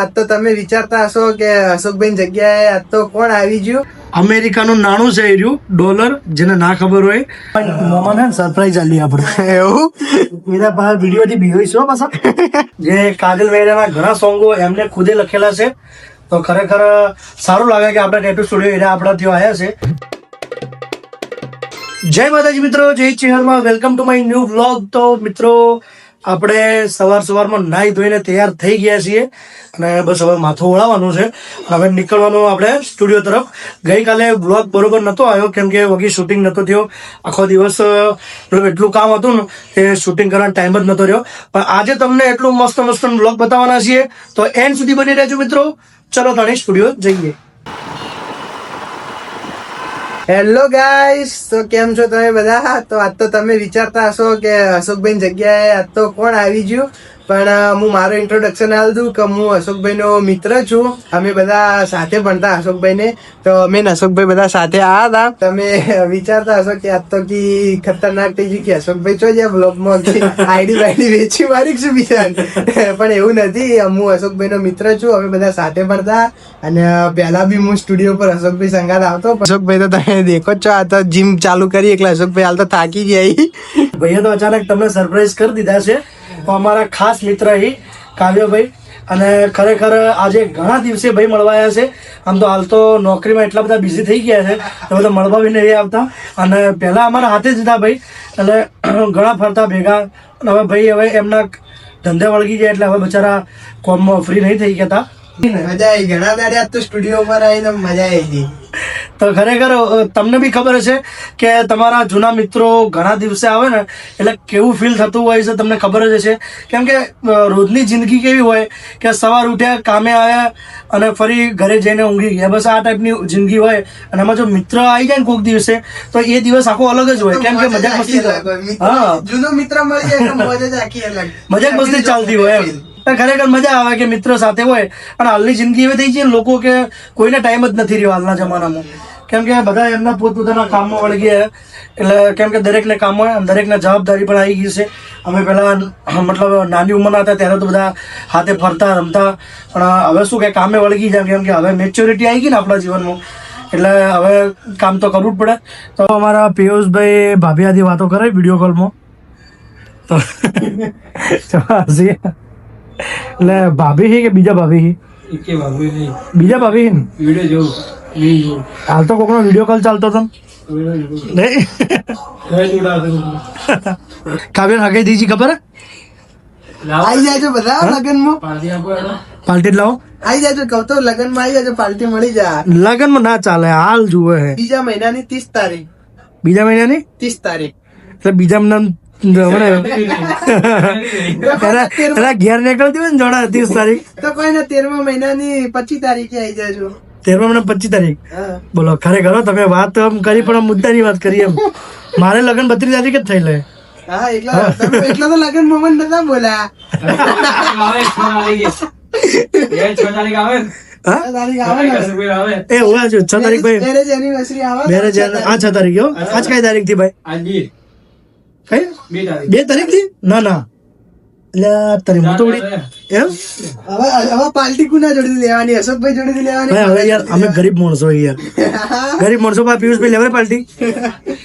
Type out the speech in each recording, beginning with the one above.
આજ તો તમે વિચારતા હશો કે અશોકભાઈ જગ્યાએ આજ તો કોણ આવી ગયું? અમેરિકાનું નાણું છે એ રહ્યું ડોલર, જેને ના ખબર હોય મોમાને સરપ્રાઈઝ આલી આપણે એવું એના બહાર વિડીયો થી બીજો છો પાછા જે કાજલ વેરાના ઘણા સોંગો એમને ખુદે લખેલા છે, તો ખરેખર સારું લાગે કે આપણા ટેટુ સ્ટુડિયો એને આપણા ત્યાં આવ્યા છે. જય માતાજી મિત્રો, જય ચેહરમાં, welcome to my new vlog. તો મિત્રો આપણે સવારમાં નાહી ધોઈને તૈયાર થઈ ગયા છીએ અને બસ હવે માથું ઓળાવવાનું છે. હવે નીકળવાનું આપણે સ્ટુડિયો તરફ. ગઈકાલે વ્લોગ બરોબર નહોતો આવ્યો કેમ કે વગી શૂટિંગ નહોતો થયો. આખો દિવસ એટલું કામ હતું ને એ શૂટિંગ કરવાનો ટાઈમ જ નહોતો રહ્યો. પણ આજે તમને એટલું મસ્ત વ્લોગ બતાવવાના છીએ, તો એન્ડ સુધી બની રહેજો મિત્રો. ચલો તાણી સ્ટુડિયો જઈએ. હેલો ગાઈસ, તો કેમ છો તમે બધા? તો આજ તો તમે વિચારતા હશો કે અશોકભાઈ જગ્યાએ આજ તો કોણ આવી ગયું, પણ હું મારું ઇન્ટ્રોડક્શન આલ દઉં કે હું અશોકભાઈનો મિત્ર છું. અમે બધા સાથે ભણતા અશોકભાઈને, તો અમે ને અશોકભાઈ બધા સાથે આવ્યા હતા. તમે વિચારતા હશો કે આજ તો કી ખતરનાક થઈ ગયું કે અશોકભાઈ છો જ્યાં બ્લોગમાં આઈડી વાઈડી વેચી મારી છું બીજા, પણ એવું નથી. હું અશોકભાઈનો મિત્ર છું. અમે બધા સાથે ભણતા અને પહેલા બી હું સ્ટુડિયો પર અશોકભાઈ સંગાત આવતો. અશોકભાઈ તો તમે દેખો જ છો, આ તો જીમ ચાલુ કરી એટલે અશોકભાઈ હાલ તો થાકી ગયા. ભાઈએ તો અચાનક તમને સરપ્રાઈઝ કરી દીધા છે. તો અમારા ખાસ મિત્ર કાવ્યભાઈ, અને ખરેખર આજે ઘણા દિવસે ભાઈ મળવા આવ્યા છે. આમ તો હાલ તો નોકરીમાં એટલા બધા બિઝી થઈ ગયા છે તો બધા મળવા બી નહીં આવતા, અને પહેલા અમારા હાથે જ હતા ભાઈ, એટલે ઘણા ફરતા ભેગા. હવે ભાઈ હવે એમના ધંધે વળગી ગયા એટલે હવે બચારા કોમમાં ફ્રી નહીં થઈ ગયા. મજા આવી, ઘણા દાડે તો સ્ટુડિયો પર આવીને મજા આવી ગઈ. તો ખરેખર તમને બી ખબર હશે કે તમારા જૂના મિત્રો ઘણા દિવસે આવે ને એટલે કેવું ફીલ થતું હોય છે તમને ખબર જ હશે. કેમ કે રોજની જિંદગી કેવી હોય કે સવાર ઉઠ્યા, કામે આવ્યા અને ફરી ઘરે જઈને ઊંઘી ગયા, બસ આ ટાઈપની જિંદગી હોય. અને એમાં જો મિત્ર આવી જાય ને કોઈક દિવસે તો એ દિવસ આખો અલગ જ હોય, કેમ કે મજાક મસ્તી જૂનો મિત્ર મળી જાય તો મજા જ આખી અલગ, મજાક મસ્તી ચાલતી હોય એમ. ખરેખર મજા આવે કે મિત્ર સાથે હોય. અને હાલની જિંદગી એવી થઈ છે લોકો કે કોઈને ટાઈમ જ નથી રહ્યો હાલના જમાનામાં, કેમ કે બધા એમના પોતપોતાના કામમાં વળી ગયા. એટલે કેમ કે દરેકને કામ હોય, દરેકને જવાબદારી પણ આવી ગઈ છે. અમે પહેલા મતલબ નાની ઉંમરના હતા ત્યારે તો બધા હાથે ફરતા રમતા, પણ હવે શું કે કામે વળગી જાય, કેમ કે હવે મેચ્યોરિટી આવી ગઈ ને આપણા જીવનમાં, એટલે હવે કામ તો કરવું જ પડે. તો અમારા પિયુષભાઈ ભાભી આથી વાતો કરે વિડીયો કોલમાં, તો એટલે ભાભી છે કે બીજા ભાભી છે? બીજા ભાભી છે. હાલ તો કોકનો વિડીયો કોલ ચાલતો હતો. કાવ્ય હગાઈ દીજી ખબર હે? આવી જાયજો બધા લગનમાં, પાર્ટી લાવો. આવી જાયજો, કહું તો લગનમાં આવી જાયજો, પાર્ટી મળી જાય. લગનમાં ના ચાલે, હાલ જુએ હે. બીજા મહિનાની 30 તારીખ. બીજા મહિનાની 30 તારીખ એટલે બીજા મહિના ઘેર નીકળતી હોય ને જોડા 30 તારીખ તો કોઈ ને 13મા મહિનાની 25 તારીખે આવી જાજો. 13મા મહિના 25 તારીખ. બોલો, ખરેખર તમે વાત આમ કરી પણ મુદ્દાની વાત કરી એમ. મારે લગ્ન 32 તારીખ જ થઈ લે. હા, એટલા તો લગન મોમન નતા બોલ્યા. એ હોવા જો 6 તારીખ ભાઈ મેરેજ એનિવર્સરી આવે. મેરેજ આ 6 તારીખ. આજ કઈ તારીખ થી ભાઈ? કઈ 2 તારીખ થી? ના એટલે તારી મોટોડી એમ. હવે પાર્ટી કુના જોડે લેવાની? અશોકભાઈ જોડે લેવાની. હવે યાર અમે ગરીબ માણસો યાર, ગરીબ માણસો. પિયુષભાઈ લેવાય પાર્ટી?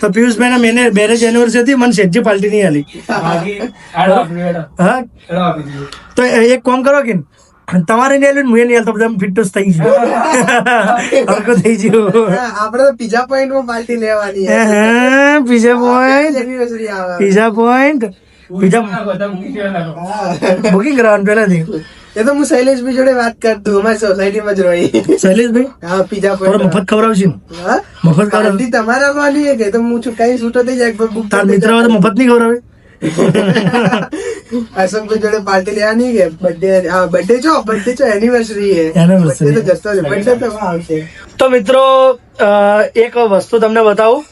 તો પિયુષભાઈ ના મેરેજ એનિવર્સરી હતી, મને સેજ્જી પાર્ટી નહીં આલી. હા, તો એક કામ કરો કે તમારે નહીં આલ્યું, હું નહીં આલતો, બધા ફિટનેસ થઈ ગયું, હરકો થઈ ગયું. આપડે તો પીઝા પોઈન્ટ માં પાર્ટી લેવાની. પીઝા પોઈન્ટ, એનિવર્સરી આવે. પીઝા પોઈન્ટ, પીઝા બુકિંગ કરવાનું પહેલાથી. એ તો હું શૈલેષભાઈ જોડે વાત કરતું, અમારી સોસાયટીમાં જ રહી. શૈલેષભાઈ હા, પીઝા પોઈન્ટ મફત ખવડાવશે. મફત ખવડાવ તમારા વાની કે તો હું છું કઈ છૂટો થઈ જાય. તાર મિત્ર તો મફત નહીં ખવડાવે. અશોકભાઈ જોડે પાર્ટી લેવાની કે બર્થડે છો એનિવર્સરી Anniversary. આવશે. તો મિત્રો એક વસ્તુ તમને બતાવું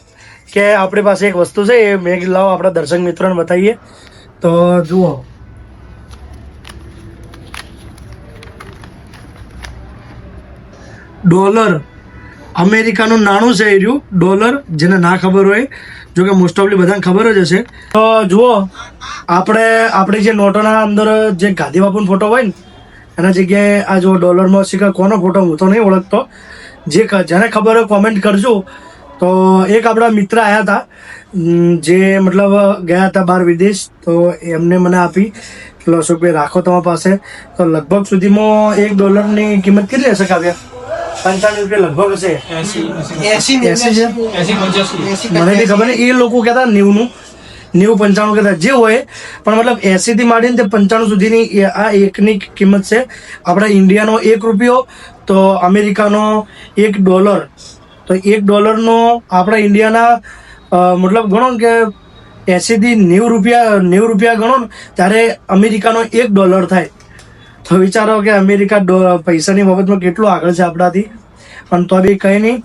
કે આપણી પાસે એક વસ્તુ છે, એ મેં કીધું લાવો આપણા દર્શક મિત્રોને બતાવીએ. તો જુઓ, ડોલર, અમેરિકાનું નાણું છે એ રહ્યું ડોલર, જેને ના ખબર હોય, જો કે મોસ્ટ ઓફલી બધાને ખબર જ હશે. તો જુઓ, આપણી જે નોટોના અંદર જે ગાંધી બાપુનો ફોટો હોય ને એના જગ્યાએ આ જો ડોલરમાં સિક્કા કોનો ફોટો હું તો નહીં ઓળખતો, જેને ખબર હોય કોમેન્ટ કરજો. તો એક આપણા મિત્ર આવ્યા હતા જે મતલબ ગયા હતા બહાર વિદેશ, તો એમને મને આપી. એટલે અશોકભાઈ રાખો તમારા પાસે. તો લગભગ સુધીમાં $1 કિંમત કેટલી હશે કાવ્યા? 95 રૂપિયા લગભગ હશે. 80 છે મને બી ખબર નહીં. એ લોકો કહેતા 90 95 કહેતા જે હોય, પણ મતલબ 80 થી માંડીને તે 95 સુધીની આ એકની કિંમત છે. આપણા ઇન્ડિયાનો $1, તો અમેરિકાનો $1. તો $1 આપણા ઇન્ડિયાના મતલબ ગણો કે 80 થી 90 રૂપિયા ગણો ને ત્યારે અમેરિકાનો $1 થાય. તો વિચારો કે અમેરિકા પૈસાની બાબતમાં કેટલું આગળ છે આપણાથી. પણ તો બી કંઈ નહીં,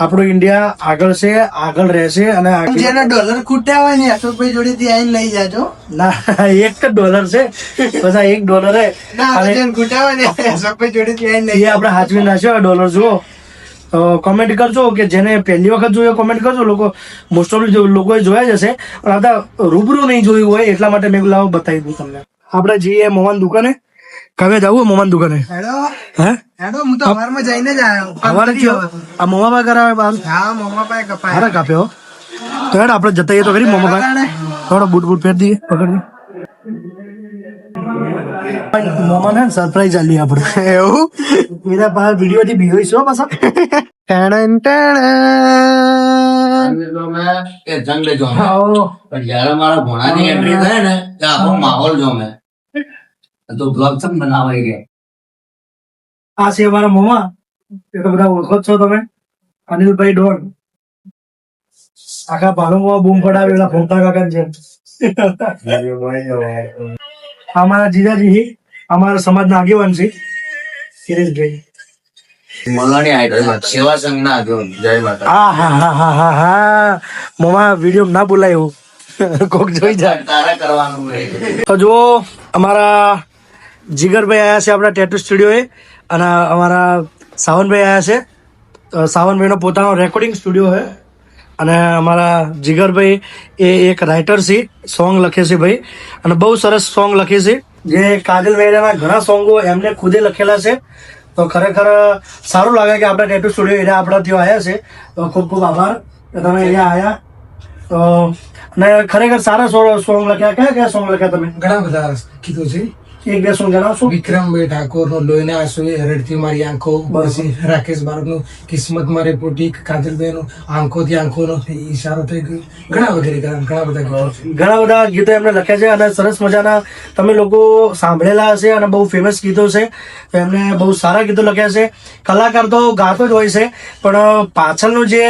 આપણું ઇન્ડિયા આગળ છે, આગળ રહેશે. અને જેના ડોલર ખૂટ્યા હોય ને અશોકભાઈ જોડેથી આવીને લઈ જાજો. ના, $1 છે, બધા $1 હે. ના, જેને ખૂટ્યા હોય ને અશોકભાઈ જોડેથી આવીને લઈ એ આપણે હાચવી નાખ્યો $. જુઓ, કોમેન્ટ કરજો કે જેને પહેલી વખત જોયો કોમેન્ટ કરજો. લોકો મોસ્ટ ઓફ લોકોએ જોયા જ હશે, પણ આ રૂબરૂ નહીં જોયું હોય એટલા માટે મેં લાવો બતાવી દઉં તમને. આપણે જઈએ મોમાન દુકાને. કવે જવું મોમાન દુકાને? હેડો હે હેડો, હું તો સવારમાં જઈને જ આવ્યો. સવારે જ આ મોમાબા કરાવે બાર? હા, મોમા પાસે કપાય. હારા કાપ્યો. તો હેડ આપણે જતા જઈએ તો કરી મોમાબા. થોડો બૂટ પહેર દઈએ, પકડી મોમા ને સરપ્રાઈઝ આલી આપણે. એવું એના પાસે વિડીયો થી બીહોઈશું પાછા. ટેણ જંગ લેજો પણ જયારે મારા ભોણાની એન્ટ્રી થાય ને ત્યારે આખો માહોલ જો મેં તો બ્લોગ સમ બનાવાઈ ગયા. આ છે અમારા મોમા. એ તો બધા ઓળખો જ છો તમે, અનિલભાઈ ડોન. આખા પાલનમાં બૂમ પડાવેલા ફોટા કાકા છે. અમારા જીજાજી, અમારા સમાજના આગેવાન છે કિરીશભાઈ. મલાની આઈટમ સેવા સંઘના આગેવાન. જય માતા. હા મોમા વિડીયો ના બોલાય કોક જોઈ જાય. તારે કરવાનું હોય. તો જો અમારા જીગરભાઈ આવ્યા છે આપણા ટેટુ સ્ટુડિયોએ, અને અમારા સાવનભાઈ આવ્યા છે. સાવનભાઈનો પોતાનો રેકોર્ડિંગ સ્ટુડિયો છે. અને અમારા જીગરભાઈ એ એક રાઇટર છે, સોંગ લખે છે ભાઈ, અને બહુ સરસ સોંગ લખે છે. જે કાજલ મહેરાના ઘણા સોંગો એમને ખુદે લખેલા છે. તો ખરેખર સારું લાગે કે આપણા ટેટુ સ્ટુડિયો એને આપણા ત્યાં આવ્યા છે. તો ખૂબ ખૂબ આભાર કે તમે અહીંયા આવ્યા. તો અને ખરેખર સારા સોંગ લખ્યા. કયા સોંગ લખ્યા તમે? ઘણા બધા કીધું છે. એક બે સોંગ જણાવશો? વિક્રમભાઈ ઠાકોર નો લોહીના આંસુ, હરડથી મારી આંખો, પછી રાકેશ બારોટ નું કિસ્મત મારે પોટી, કાજલભાઈ નું આંખોથી આંખોનો ઈશારો થઈ ગયો. ઘણા વગેરે ઘણા બધા ગીતો છે. ઘણા બધા ગીતો એમને લખ્યા છે, અને સરસ મજાના તમે લોકો સાંભળેલા હશે, અને બહુ ફેમસ ગીતો છે. તો એમને બહુ સારા ગીતો લખ્યા છે. કલાકાર તો ગાતો જ હોય છે, પણ પાછળનું જે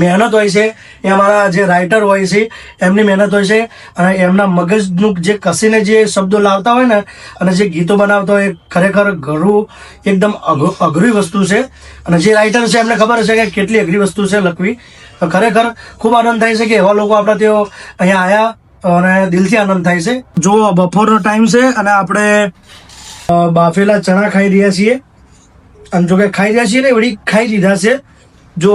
મહેનત હોય છે એ અમારા જે રાઇટર હોય છે એમની મહેનત હોય છે. અને એમના મગજનું જે કસીને જે શબ્દો લાવતા હોય ને, અને જે ગીતો બનાવતા હોય, ખરેખર ઘણું એકદમ અઘરી વસ્તુ છે. અને જે રાઇટર છે એમને ખબર હશે કે કેટલી અઘરી વસ્તુ છે લખવી. તો ખરેખર ખૂબ આનંદ થાય છે કે એવા લોકો આપણા તેઓ અહીંયા આવ્યા, અને દિલથી આનંદ થાય છે. જો બપોરનો ટાઈમ છે અને આપણે બાફેલા ચણા ખાઈ રહ્યા છીએ. અને જો કે ખાઈ રહ્યા છીએ ને વળી ખાઈ લીધા છે. જો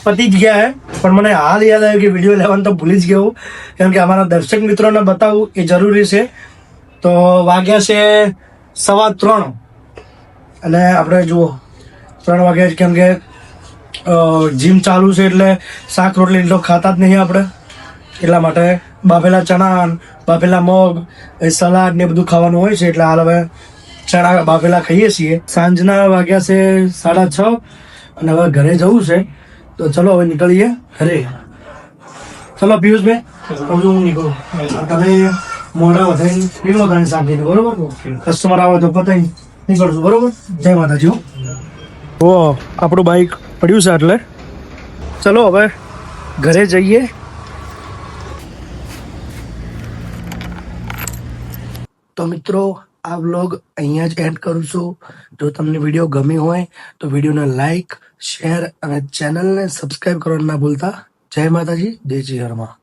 પતી જ ગયા હે, પણ મને હાલ યાદ આવ્યું કે વિડીયો લેવાનું તો ભૂલી જ ગયો, કેમ કે અમારા દર્શક મિત્રોને બતાવવું એ જરૂરી છે. તો વાગ્યા છે 3:15, અને આપણે જુઓ 3 વાગ્યા, કેમ કે જીમ ચાલુ છે એટલે શાક રોટલી તો ખાતા જ નહીં આપણે. એટલા માટે બાફેલા ચણા, બાફેલા મગ, સલાડ ને બધું ખાવાનું હોય છે. એટલે હાલ હવે ચણા બાફેલા ખાઈએ છીએ. સાંજના વાગ્યા છે 6:30, અને હવે ઘરે જવું છે. તો ચલો હવે નીકળીએ ઘરે. ચલો પિયુષભાઈ, હું નીકળું. તમે મોઢા વધારી નીકળો, તમે સાંભળીને, બરોબર? કસ્ટમર આવે તો પતાવી નીકળશું, બરોબર? જય માતાજી. ઓ આપણું બાઇક પડ્યું છે, એટલે ચલો હવે ઘરે જઈએ. તો મિત્રો, આ વ્લોગ અહીંયા જ એન્ડ કરું છું. જો તમને વિડીયો ગમ્યો હોય તો વિડીયોને લાઈક, શેર અને ચેનલને સબસ્ક્રાઈબ કરવાનું ના ભૂલતા. જય માતાજી, જય શ્રી હરમાં.